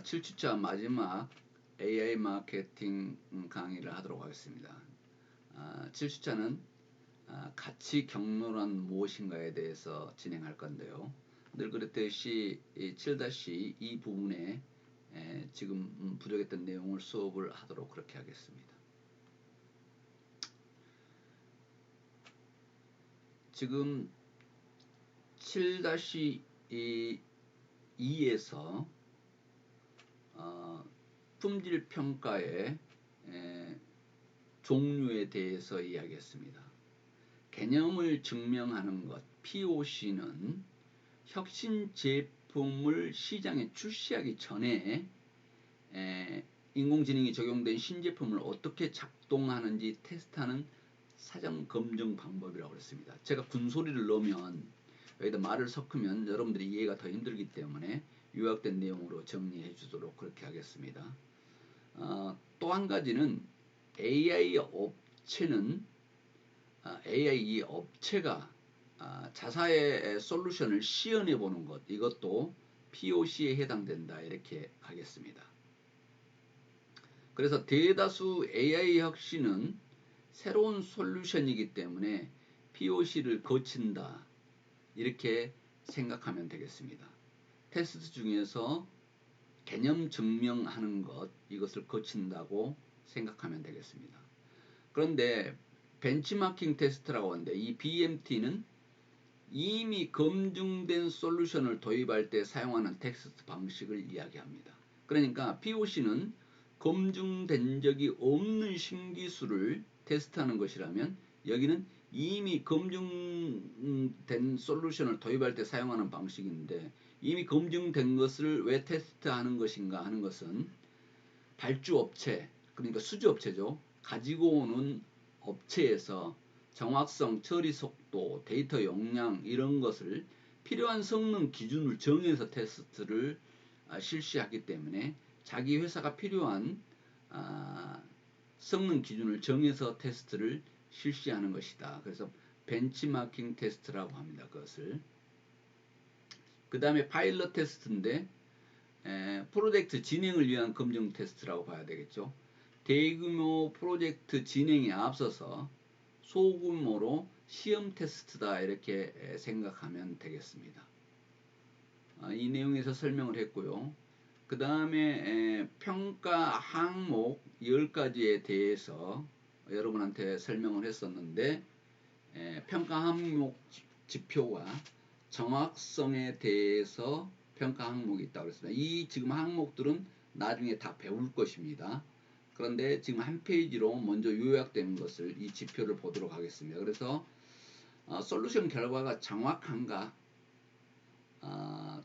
7주차 마지막 AI 마케팅 강의를 하도록 하겠습니다. 7주차는 가치 경로란 무엇인가에 대해서 진행할 건데요. 늘 그랬듯이 7-2 부분에 지금 부족했던 내용을 수업을 하도록 그렇게 하겠습니다. 지금 7-2에서 품질 평가의 종류에 대해서 이야기했습니다. 개념을 증명하는 것 POC는 혁신 제품을 시장에 출시하기 전에 인공지능이 적용된 신제품을 어떻게 작동하는지 테스트하는 사전 검증 방법이라고 그랬습니다. 제가 군소리를 넣으면 여기다 말을 섞으면 여러분들이 이해가 더 힘들기 때문에 요약된 내용으로 정리해 주도록 그렇게 하겠습니다. 또 한 가지는 AI 업체가 자사의 솔루션을 시연해 보는 것, 이것도 POC에 해당된다 이렇게 하겠습니다. 그래서 대다수 AI 혁신은 새로운 솔루션이기 때문에 POC를 거친다 이렇게 생각하면 되겠습니다. 테스트 중에서 개념 증명하는 것, 이것을 거친다고 생각하면 되겠습니다. 그런데 벤치마킹 테스트라고 하는데 이 BMT는 이미 검증된 솔루션을 도입할 때 사용하는 테스트 방식을 이야기합니다. 그러니까 POC는 검증된 적이 없는 신기술을 테스트하는 것이라면 여기는 이미 검증된 솔루션을 도입할 때 사용하는 방식인데 이미 검증된 것을 왜 테스트하는 것인가 하는 것은 발주업체, 그러니까 수주업체죠. 가지고 오는 업체에서 정확성, 처리 속도, 데이터 용량 이런 것을 필요한 성능 기준을 정해서 테스트를 실시하기 때문에 자기 회사가 필요한 성능 기준을 정해서 테스트를 실시하는 것이다. 그래서 벤치마킹 테스트라고 합니다. 그것을. 그 다음에 파일럿 테스트인데 프로젝트 진행을 위한 검증 테스트라고 봐야 되겠죠. 대규모 프로젝트 진행에 앞서서 소규모로 시험 테스트다 이렇게 생각하면 되겠습니다. 이 내용에서 설명을 했고요. 그 다음에 평가 항목 10가지에 대해서 여러분한테 설명을 했었는데 평가 항목 지표와 정확성에 대해서 평가 항목이 있다고 했습니다. 이 지금 항목들은 나중에 다 배울 것입니다. 그런데 지금 한 페이지로 먼저 요약된 것을 이 지표를 보도록 하겠습니다. 그래서 솔루션 결과가 정확한가,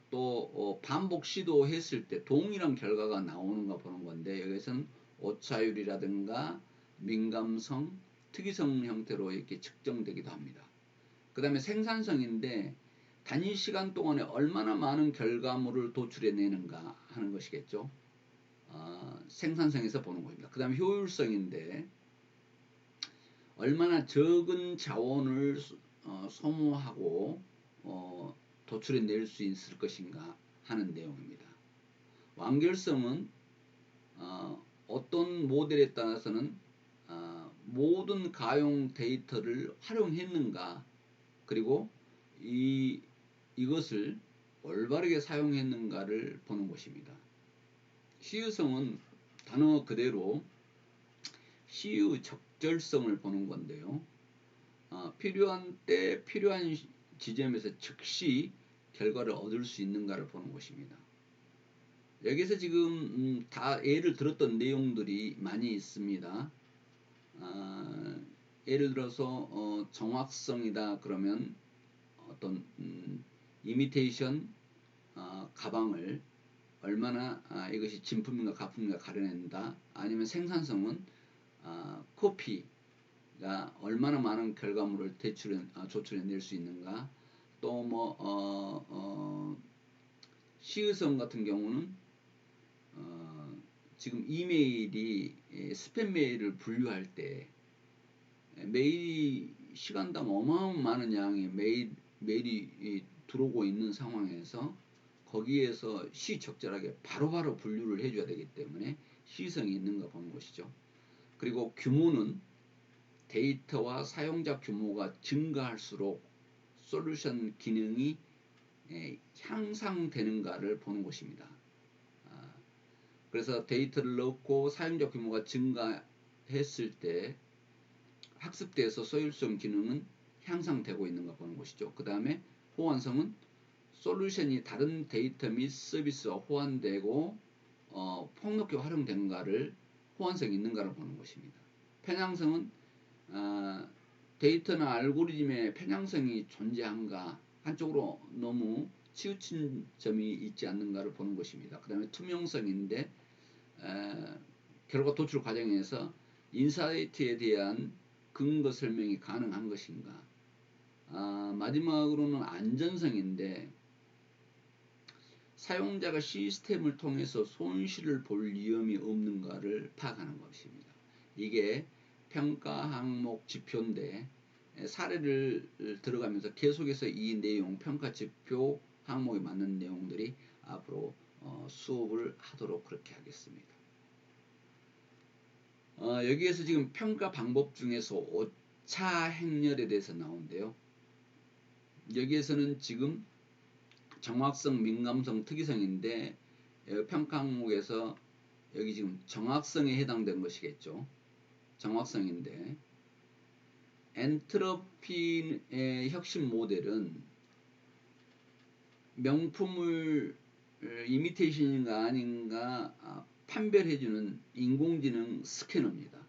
또 반복 시도했을 때 동일한 결과가 나오는가 보는 건데 여기서는 오차율이라든가 민감성, 특이성 형태로 이렇게 측정되기도 합니다. 그 다음에 생산성인데 단위 시간 동안에 얼마나 많은 결과물을 도출해내는가 하는 것이겠죠. 생산성에서 보는 겁니다. 그 다음에 효율성인데 얼마나 적은 자원을 소모하고 도출해낼 수 있을 것인가 하는 내용입니다. 완결성은 어떤 모델에 따라서는 모든 가용 데이터를 활용했는가, 그리고 이것을 올바르게 사용했는가를 보는 것입니다. 시유성은 단어 그대로 시유 적절성을 보는 건데요. 필요한 때 필요한 지점에서 즉시 결과를 얻을 수 있는가를 보는 것입니다. 여기서 지금 다 예를 들었던 내용들이 많이 있습니다. 예를 들어서 정확성이다 그러면 어떤 이미테이션 가방을 얼마나 이것이 진품인가 가품인가 가려낸다. 아니면 생산성은 코피가 얼마나 많은 결과물을 조출해낼 수 있는가. 또 시의성 같은 경우는 지금 이메일이 스팸 메일을 분류할 때 메일이 시간당 어마어마한 양의 메일이 들어오고 있는 상황에서 거기에서 시적절하게 바로바로 분류를 해줘야 되기 때문에 시성이 있는가 보는 것이죠. 그리고 규모는 데이터와 사용자 규모가 증가할수록 솔루션 기능이 향상되는가를 보는 것입니다. 그래서 데이터를 넣고 사용자 규모가 증가했을 때 학습대에서 소율성 기능은 향상되고 있는가 보는 것이죠. 그 다음에 호환성은 솔루션이 다른 데이터 및 서비스와 호환되고 폭넓게 활용되는가를 호환성이 있는가를 보는 것입니다. 편향성은 데이터나 알고리즘의 편향성이 존재한가, 한쪽으로 너무 치우친 점이 있지 않는가를 보는 것입니다. 그 다음에 투명성인데 결과 도출 과정에서 인사이트에 대한 근거 설명이 가능한 것인가. 마지막으로는 안전성인데 사용자가 시스템을 통해서 손실을 볼 위험이 없는가를 파악하는 것입니다. 이게 평가 항목 지표인데 사례를 들어가면서 계속해서 이 내용 평가 지표 항목에 맞는 내용들이 앞으로 수업을 하도록 그렇게 하겠습니다. 여기에서 지금 평가 방법 중에서 오차 행렬에 대해서 나오는데요. 여기에서는 지금 정확성, 민감성, 특이성인데 평가 항목에서 여기 지금 정확성에 해당되는 것이겠죠. 정확성인데 엔트로피의 혁신 모델은 명품을 이미테이션인가 아닌가 판별해주는 인공지능 스캐너입니다.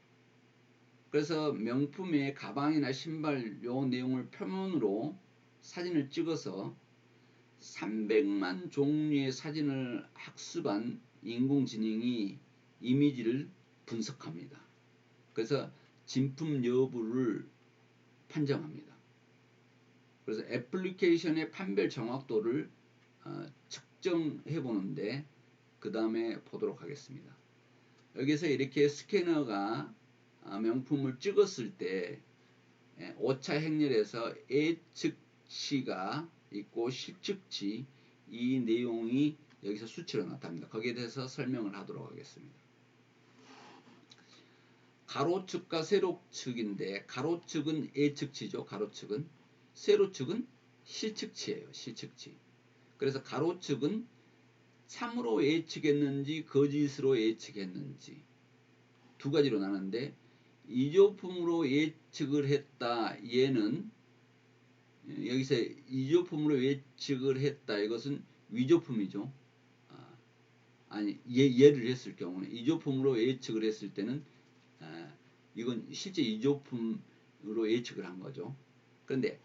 그래서 명품의 가방이나 신발 요 내용을 표면으로 사진을 찍어서 300만 종류의 사진을 학습한 인공지능이 이미지를 분석합니다. 그래서 진품 여부를 판정합니다. 그래서 애플리케이션의 판별 정확도를 측정해 보는데 그 다음에 보도록 하겠습니다. 여기서 이렇게 스캐너가 명품을 찍었을 때 오차 행렬에서 예측치가 있고 실측치 이 내용이 여기서 수치로 나타납니다. 거기에 대해서 설명을 하도록 하겠습니다. 가로측과 세로측인데 가로측은 예측치죠. 가로측은 세로측은 실측치예요. 실측치. 그래서 가로측은 참으로 예측했는지 거짓으로 예측했는지 두 가지로 나누는데 이조품으로 예측을 했다. 얘는 여기서 이조품으로 예측을 했다. 이것은 위조품이죠. 아니 예를 했을 경우는 이조품으로 예측을 했을 때는 이건 실제 이조품으로 예측을 한 거죠. 그런데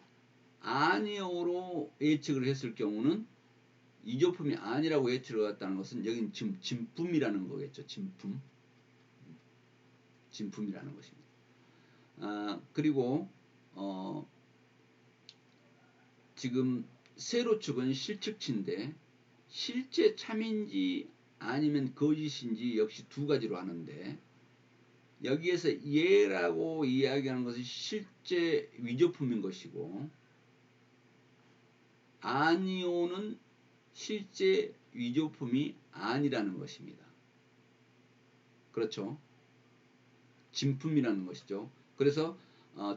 아니오로 예측을 했을 경우는 이조품이 아니라고 예측을 했다는 것은 여기는 지금 진품이라는 거겠죠. 진품이라는 것입니다. 그리고 지금 세로축은 실측치인데 실제 참인지 아니면 거짓인지 역시 두 가지로 하는데 여기에서 예라고 이야기하는 것은 실제 위조품인 것이고 아니오는 실제 위조품이 아니라는 것입니다. 그렇죠? 진품이라는 것이죠. 그래서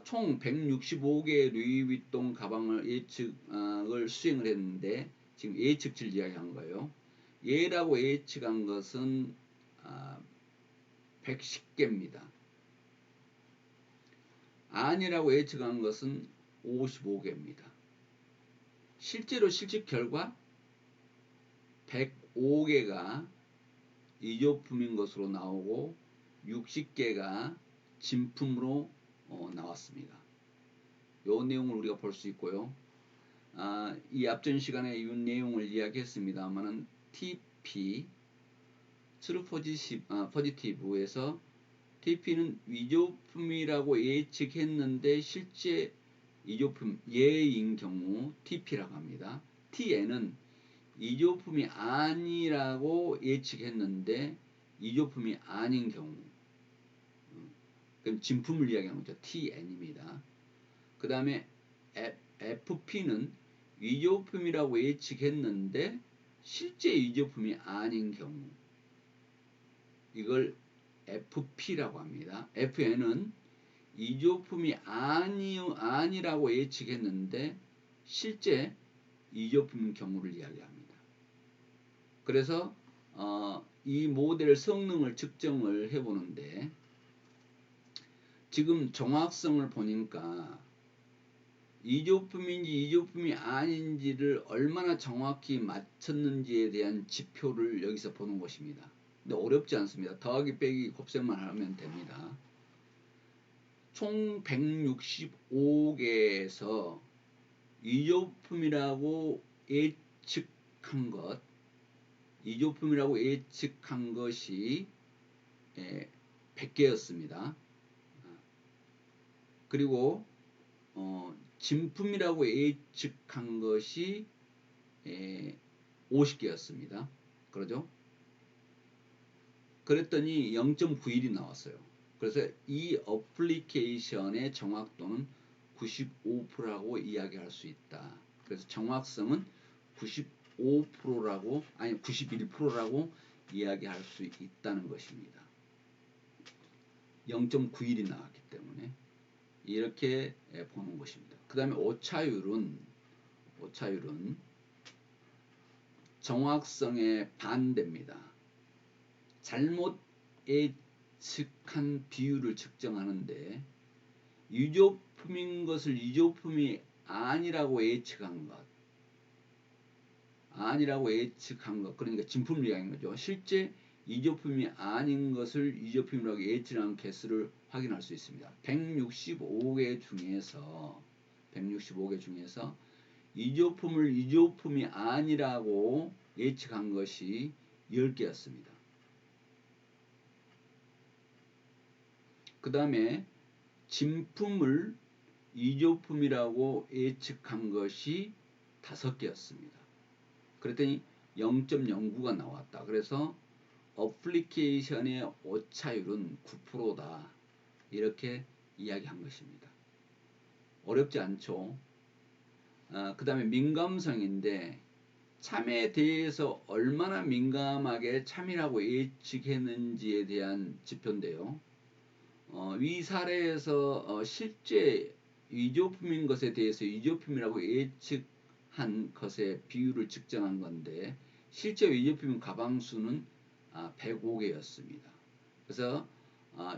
총 165개의 루이비통 가방을 예측을 수행을 했는데 지금 예측치를 이야기한 거예요. 예라고 예측한 것은 110개입니다. 아니라고 예측한 것은 55개입니다. 실제로 실측 결과 105개가 이조품인 것으로 나오고 60개가 진품으로 나왔습니다. 이 내용을 우리가 볼 수 있고요. 이 앞전 시간에 이 내용을 이야기했습니다만은 TP 트루 포지티브에서 TP는 위조품이라고 예측했는데 실제 이조품 예인 경우 TP라고 합니다. TN은 이조품이 아니라고 예측했는데 이조품이 아닌 경우 그럼 진품을 이야기하는 거죠. TN입니다. 그 다음에 FP는 위조품이라고 예측했는데 실제 위조품이 아닌 경우 이걸 FP라고 합니다. FN은 위조품이 아니라고 예측했는데 실제 위조품인 경우를 이야기합니다. 그래서 이 모델 성능을 측정을 해보는데 지금 정확성을 보니까 위조품인지 위조품이 아닌지를 얼마나 정확히 맞췄는지에 대한 지표를 여기서 보는 것입니다. 근데 어렵지 않습니다. 더하기 빼기 곱셈만 하면 됩니다. 총 165개에서 위조품이라고 예측한 것이 100개였습니다. 그리고 진품이라고 예측한 것이 50개였습니다. 그러죠? 그랬더니 0.91이 나왔어요. 그래서 이 어플리케이션의 정확도는 95%라고 이야기할 수 있다. 그래서 정확성은 95%라고 아니 91%라고 이야기할 수 있다는 것입니다. 0.91이 나왔기 때문에 이렇게 보는 것입니다. 그 다음에 오차율은 정확성의 반대입니다. 잘못 예측한 비율을 측정하는데 위조품인 것을 위조품이 아니라고 예측한 것 그러니까 진품을 이야기하는 거죠. 실제 위조품이 아닌 것을 위조품이라고 예측한 개수를 확인할 수 있습니다. 165개 중에서 위조품을 위조품이 아니라고 예측한 것이 10개였습니다. 그 다음에 진품을 위조품이라고 예측한 것이 5개였습니다. 그랬더니 0.09가 나왔다. 그래서 어플리케이션의 오차율은 9%다. 이렇게 이야기한 것입니다. 어렵지 않죠? 그 다음에 민감성인데 참에 대해서 얼마나 민감하게 참이라고 예측했는지에 대한 지표인데요. 위 사례에서 실제 위조품인 것에 대해서 위조품이라고 예측한 것의 비율을 측정한 건데 실제 위조품인 가방수는 105개였습니다. 그래서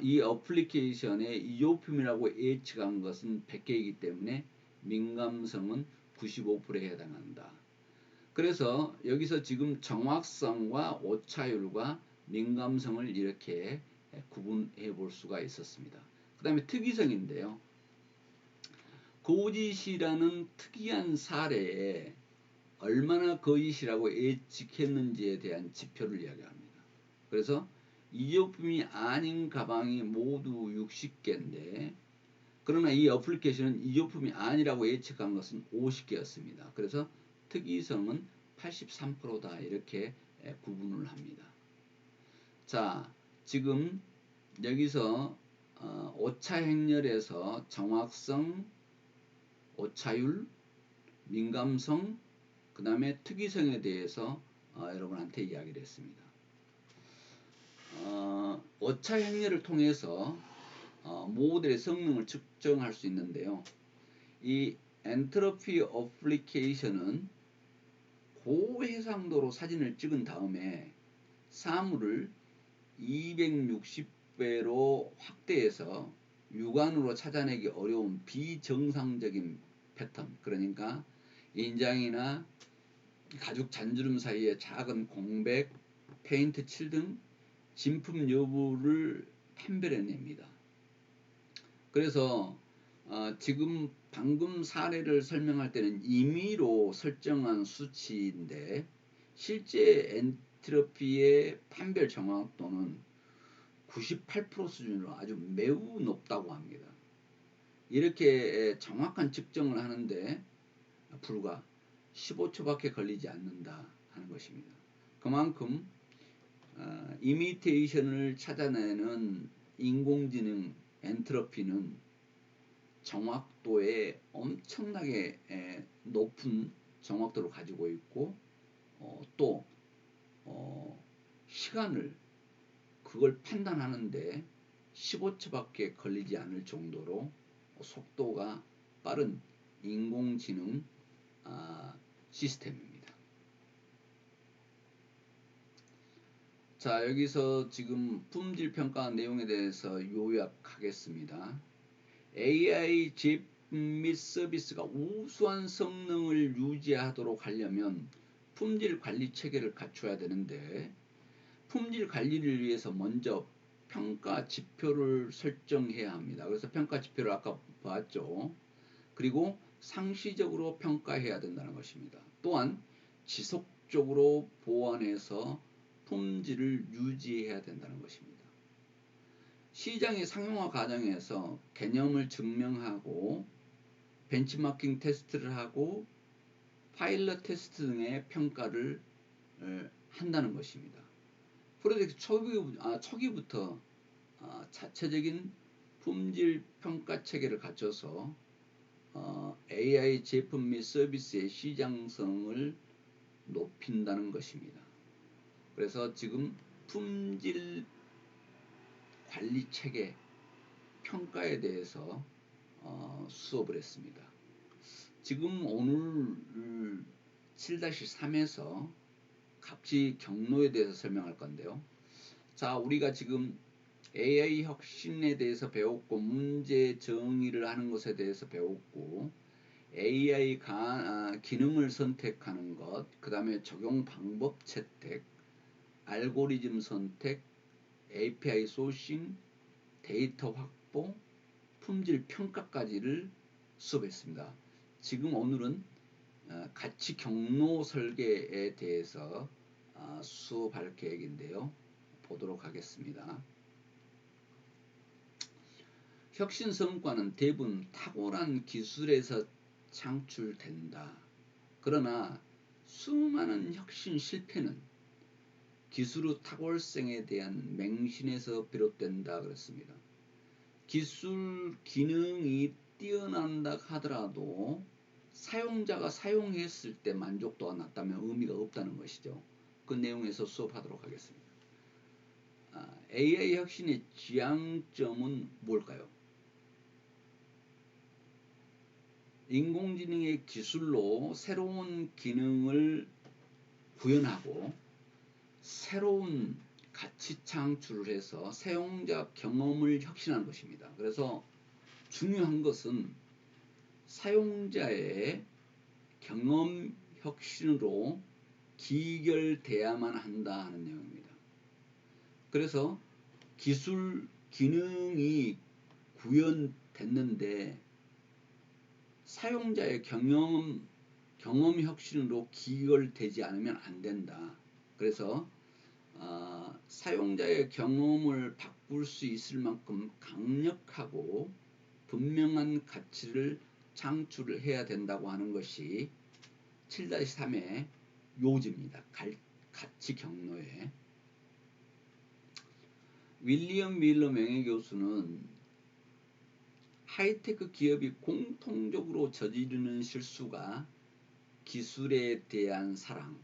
이 어플리케이션의 위조품이라고 예측한 것은 100개이기 때문에 민감성은 95%에 해당한다. 그래서 여기서 지금 정확성과 오차율과 민감성을 이렇게 구분해 볼 수가 있었습니다. 그 다음에 특이성인데요. 거짓이라는 특이한 사례에 얼마나 거짓이라고 예측했는지에 대한 지표를 이야기합니다. 그래서 위조품이 아닌 가방이 모두 60개인데 그러나 이 어플리케이션은 위조품이 아니라고 예측한 것은 50개였습니다. 그래서 특이성은 83%다 이렇게 구분을 합니다. 자, 지금 여기서 오차 행렬에서 정확성, 오차율, 민감성, 그 다음에 특이성에 대해서 여러분한테 이야기를 했습니다. 오차 행렬을 통해서 모델의 성능을 측정할 수 있는데요. 이 엔트로피 어플리케이션은 고해상도로 사진을 찍은 다음에 사물을 260배로 확대해서 육안으로 찾아내기 어려운 비정상적인 패턴, 그러니까 인장이나 가죽 잔주름 사이에 작은 공백, 페인트 칠 등 진품 여부를 판별해냅니다. 그래서 지금 방금 사례를 설명할 때는 임의로 설정한 수치인데 실제 엔트로피의 판별 정확도는 98% 수준으로 아주 매우 높다고 합니다. 이렇게 정확한 측정을 하는데 불과 15초밖에 걸리지 않는다 하는 것입니다. 그만큼 이미테이션을 찾아내는 인공지능 엔트로피는 정확도에 엄청나게 높은 정확도를 가지고 있고 또 시간을 그걸 판단하는데 15초밖에 걸리지 않을 정도로 속도가 빠른 인공지능 시스템입니다. 자, 여기서 지금 품질 평가 내용에 대해서 요약하겠습니다. AI 제품 및 서비스가 우수한 성능을 유지하도록 하려면 품질 관리 체계를 갖춰야 되는데, 품질 관리를 위해서 먼저 평가 지표를 설정해야 합니다. 그래서 평가 지표를 아까 봤죠. 그리고 상시적으로 평가해야 된다는 것입니다. 또한 지속적으로 보완해서 품질을 유지해야 된다는 것입니다. 시장의 상용화 과정에서 개념을 증명하고 벤치마킹 테스트를 하고 파일럿 테스트 등의 평가를 한다는 것입니다. 프로젝트 초기부터 자체적인 품질 평가 체계를 갖춰서 AI 제품 및 서비스의 시장성을 높인다는 것입니다. 그래서 지금 품질 관리 체계 평가에 대해서 수업을 했습니다. 지금 오늘 7-3에서 각지 경로에 대해서 설명할 건데요. 자, 우리가 지금 AI 혁신에 대해서 배웠고, 문제 정의를 하는 것에 대해서 배웠고, AI 기능을 선택하는 것, 그 다음에 적용 방법 채택, 알고리즘 선택, API 소싱, 데이터 확보, 품질 평가까지를 수업했습니다. 지금 오늘은 가치 경로 설계에 대해서 수업할 계획인데요. 보도록 하겠습니다. 혁신 성과는 대부분 탁월한 기술에서 창출된다. 그러나 수많은 혁신 실패는 기술의 탁월성에 대한 맹신에서 비롯된다 그랬습니다. 기술 기능이 뛰어난다 하더라도 사용자가 사용했을 때 만족도가 낮다면 의미가 없다는 것이죠. 그 내용에서 수업하도록 하겠습니다. AI 혁신의 지향점은 뭘까요? 인공지능의 기술로 새로운 기능을 구현하고 새로운 가치 창출을 해서 사용자 경험을 혁신하는 것입니다. 그래서 중요한 것은 사용자의 경험 혁신으로 기결돼야만 한다 하는 내용입니다. 그래서 기술 기능이 구현됐는데 사용자의 경험 혁신으로 기결되지 않으면 안 된다. 그래서 사용자의 경험을 바꿀 수 있을 만큼 강력하고 분명한 가치를 창출을 해야 된다고 하는 것이 7-3의 요지입니다. 가치 경로에. 윌리엄 밀러 명예교수는 하이테크 기업이 공통적으로 저지르는 실수가 기술에 대한 사랑,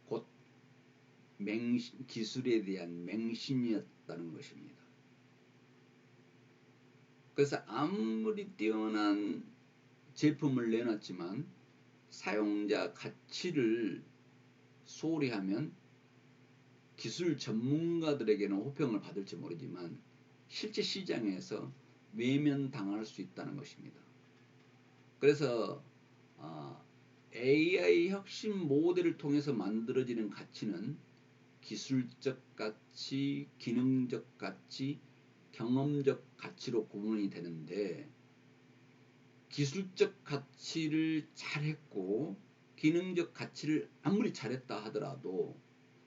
곧 기술에 대한 맹신이었다는 것입니다. 그래서 아무리 뛰어난 제품을 내놨지만 사용자 가치를 소홀히 하면 기술 전문가들에게는 호평을 받을지 모르지만 실제 시장에서 외면당할 수 있다는 것입니다. 그래서 AI 혁신 모델을 통해서 만들어지는 가치는 기술적 가치, 기능적 가치, 경험적 가치로 구분이 되는데, 기술적 가치를 잘했고 기능적 가치를 아무리 잘했다 하더라도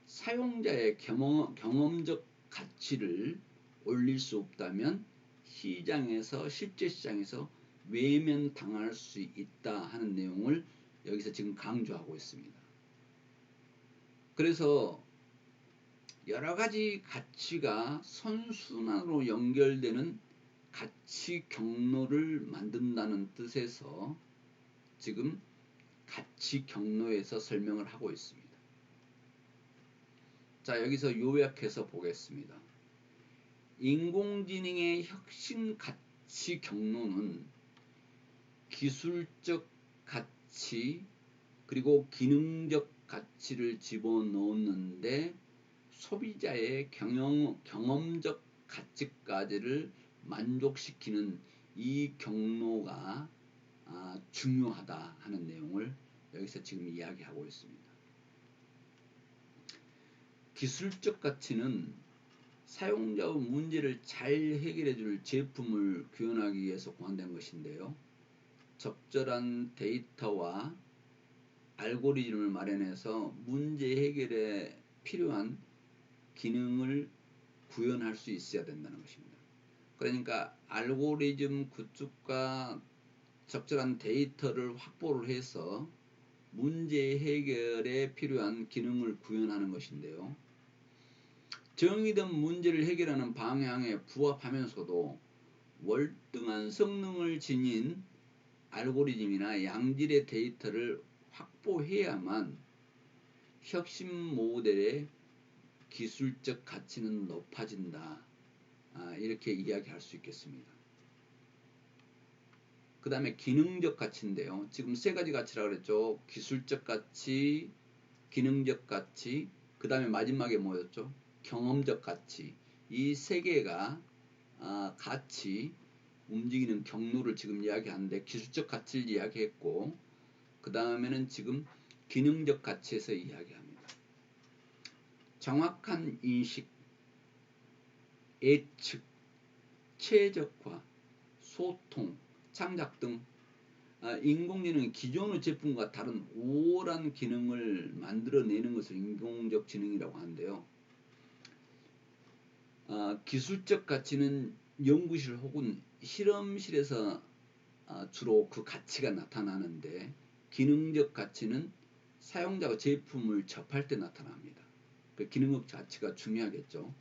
사용자의 경험적 가치를 올릴 수 없다면 실제 시장에서 외면당할 수 있다 하는 내용을 여기서 지금 강조하고 있습니다. 그래서 여러 가지 가치가 선순환으로 연결되는 가치 경로를 만든다는 뜻에서 지금 가치 경로에서 설명을 하고 있습니다. 자, 여기서 요약해서 보겠습니다. 인공지능의 혁신 가치 경로는 기술적 가치 그리고 기능적 가치를 집어넣었는데 소비자의 경험적 가치까지를 만족시키는 이 경로가 중요하다 하는 내용을 여기서 지금 이야기하고 있습니다. 기술적 가치는 사용자의 문제를 잘 해결해 줄 제품을 구현하기 위해서 고안된 것인데요. 적절한 데이터와 알고리즘을 마련해서 문제 해결에 필요한 기능을 구현할 수 있어야 된다는 것입니다. 그러니까 알고리즘 구축과 적절한 데이터를 확보를 해서 문제 해결에 필요한 기능을 구현하는 것인데요. 정의된 문제를 해결하는 방향에 부합하면서도 월등한 성능을 지닌 알고리즘이나 양질의 데이터를 확보해야만 혁신 모델의 기술적 가치는 높아진다. 이렇게 이야기할 수 있겠습니다. 그 다음에 기능적 가치인데요. 지금 세 가지 가치라고 그랬죠. 기술적 가치, 기능적 가치, 그 다음에 마지막에 뭐였죠? 경험적 가치. 이 세 개가 같이 움직이는 경로를 지금 이야기하는데 기술적 가치를 이야기했고 그 다음에는 지금 기능적 가치에서 이야기합니다. 정확한 인식, 예측, 최적화, 소통, 창작 등 인공지능은 기존의 제품과 다른 우월한 기능을 만들어내는 것을 인공적 지능이라고 하는데요. 기술적 가치는 연구실 혹은 실험실에서 주로 그 가치가 나타나는데 기능적 가치는 사용자가 제품을 접할 때 나타납니다. 그 기능적 가치가 중요하겠죠.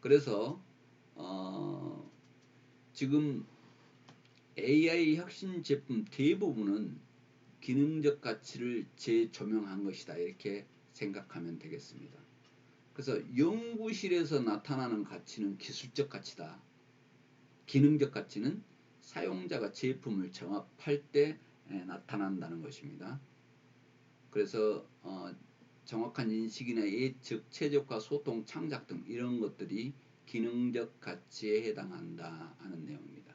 그래서 지금 AI 혁신 제품 대부분은 기능적 가치를 재조명한 것이다. 이렇게 생각하면 되겠습니다. 그래서 연구실에서 나타나는 가치는 기술적 가치다. 기능적 가치는 사용자가 제품을 정합할 때 나타난다는 것입니다. 그래서 정확한 인식이나 예측, 최적화, 소통, 창작 등 이런 것들이 기능적 가치에 해당한다 하는 내용입니다.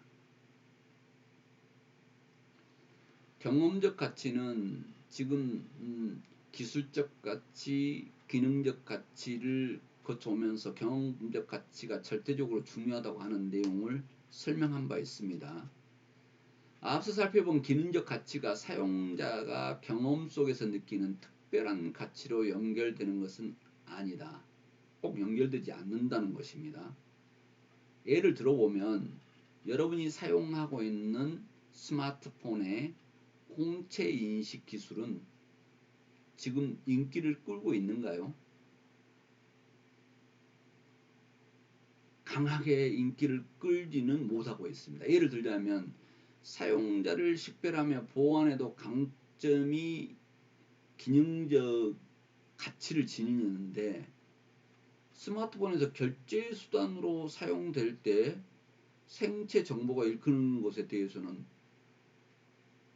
경험적 가치는 지금 기술적 가치, 기능적 가치를 거쳐오면서 경험적 가치가 절대적으로 중요하다고 하는 내용을 설명한 바 있습니다. 앞서 살펴본 기능적 가치가 사용자가 경험 속에서 느끼는 특별한 가치로 연결되는 것은 아니다. 꼭 연결되지 않는다는 것입니다. 예를 들어보면 여러분이 사용하고 있는 스마트폰의 홍채 인식 기술은 지금 인기를 끌고 있는가요? 강하게 인기를 끌지는 못하고 있습니다. 예를 들자면 사용자를 식별하며 보안에도 강점이 기능적 가치를 지니는데 스마트폰에서 결제 수단으로 사용될 때 생체 정보가 읽히는 것에 대해서는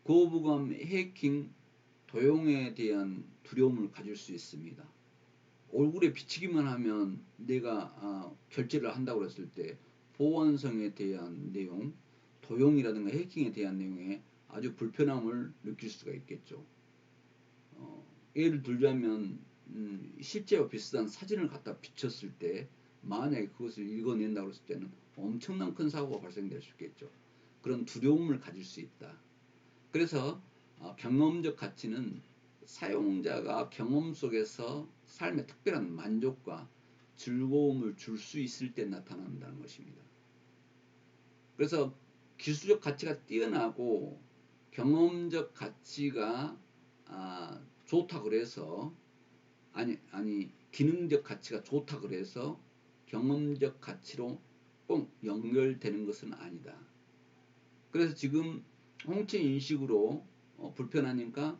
거부감, 해킹, 도용에 대한 두려움을 가질 수 있습니다. 얼굴에 비치기만 하면 내가 결제를 한다고 했을 때 보안성에 대한 내용, 도용이라든가 해킹에 대한 내용에 아주 불편함을 느낄 수가 있겠죠. 예를 들자면 실제와 비슷한 사진을 갖다 비췄을 때 만약에 그것을 읽어낸다고 했을 때는 엄청난 큰 사고가 발생될 수 있겠죠. 그런 두려움을 가질 수 있다. 그래서 경험적 가치는 사용자가 경험 속에서 삶의 특별한 만족과 즐거움을 줄 수 있을 때 나타난다는 것입니다. 그래서 기술적 가치가 뛰어나고 경험적 가치가 좋다 그래서 아니 기능적 가치가 좋다 그래서 경험적 가치로 꼭 연결되는 것은 아니다. 그래서 지금 홍채 인식으로 불편하니까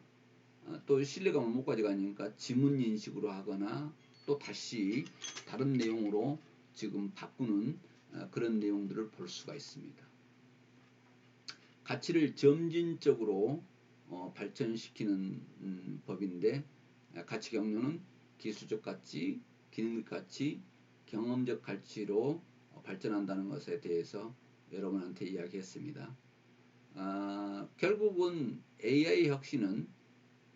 또 신뢰감을 못 가져가니까 지문 인식으로 하거나 또 다시 다른 내용으로 지금 바꾸는 그런 내용들을 볼 수가 있습니다. 가치를 점진적으로 발전시키는 법인데, 가치 경로는 기술적 가치, 기능적 가치, 경험적 가치로 발전한다는 것에 대해서 여러분한테 이야기했습니다. 결국은 AI 혁신은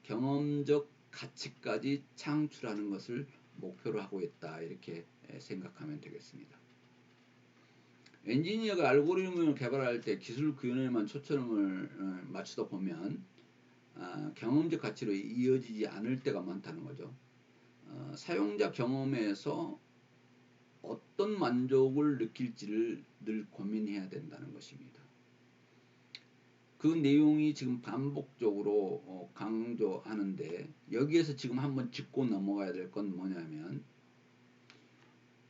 경험적 가치까지 창출하는 것을 목표로 하고 있다, 이렇게 생각하면 되겠습니다. 엔지니어가 알고리즘을 개발할 때 기술 구현에만 초점을 맞추다 보면 경험적 가치로 이어지지 않을 때가 많다는 거죠. 사용자 경험에서 어떤 만족을 느낄지를 늘 고민해야 된다는 것입니다. 그 내용이 지금 반복적으로 강조하는데, 여기에서 지금 한번 짚고 넘어가야 될 건 뭐냐면,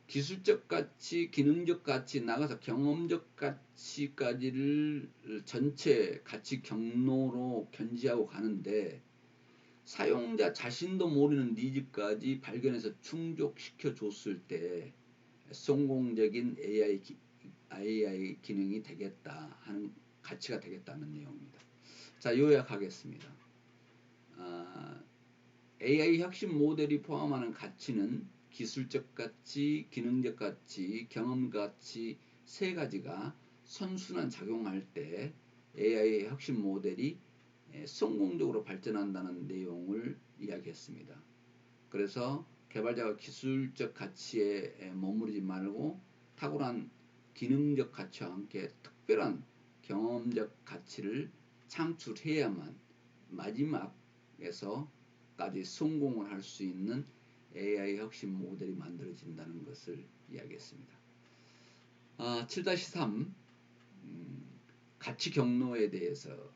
기술적 가치, 기능적 가치, 나가서 경험적 가치까지를 전체 가치 경로로 견지하고 가는데, 사용자 자신도 모르는 니즈까지 발견해서 충족시켜 줬을 때 성공적인 AI 기능이 되겠다 하는, 가치가 되겠다는 내용입니다. 자, 요약하겠습니다. AI 혁신 모델이 포함하는 가치는 기술적 가치, 기능적 가치, 경험 가치 세 가지가 선순환 작용할 때 AI 혁신 모델이 성공적으로 발전한다는 내용을 이야기했습니다. 그래서 개발자가 기술적 가치에 머무르지 말고 탁월한 기능적 가치와 함께 특별한 경험적 가치를 창출해야만 마지막에서까지 성공을 할 수 있는 AI 혁신 모델이 만들어진다는 것을 이야기했습니다. 7-3 가치 경로에 대해서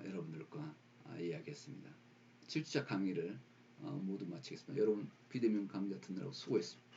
여러분들과 이야기했습니다. 7주차 강의를 모두 마치겠습니다. 여러분 비대면 강좌 듣느라고 수고했습니다.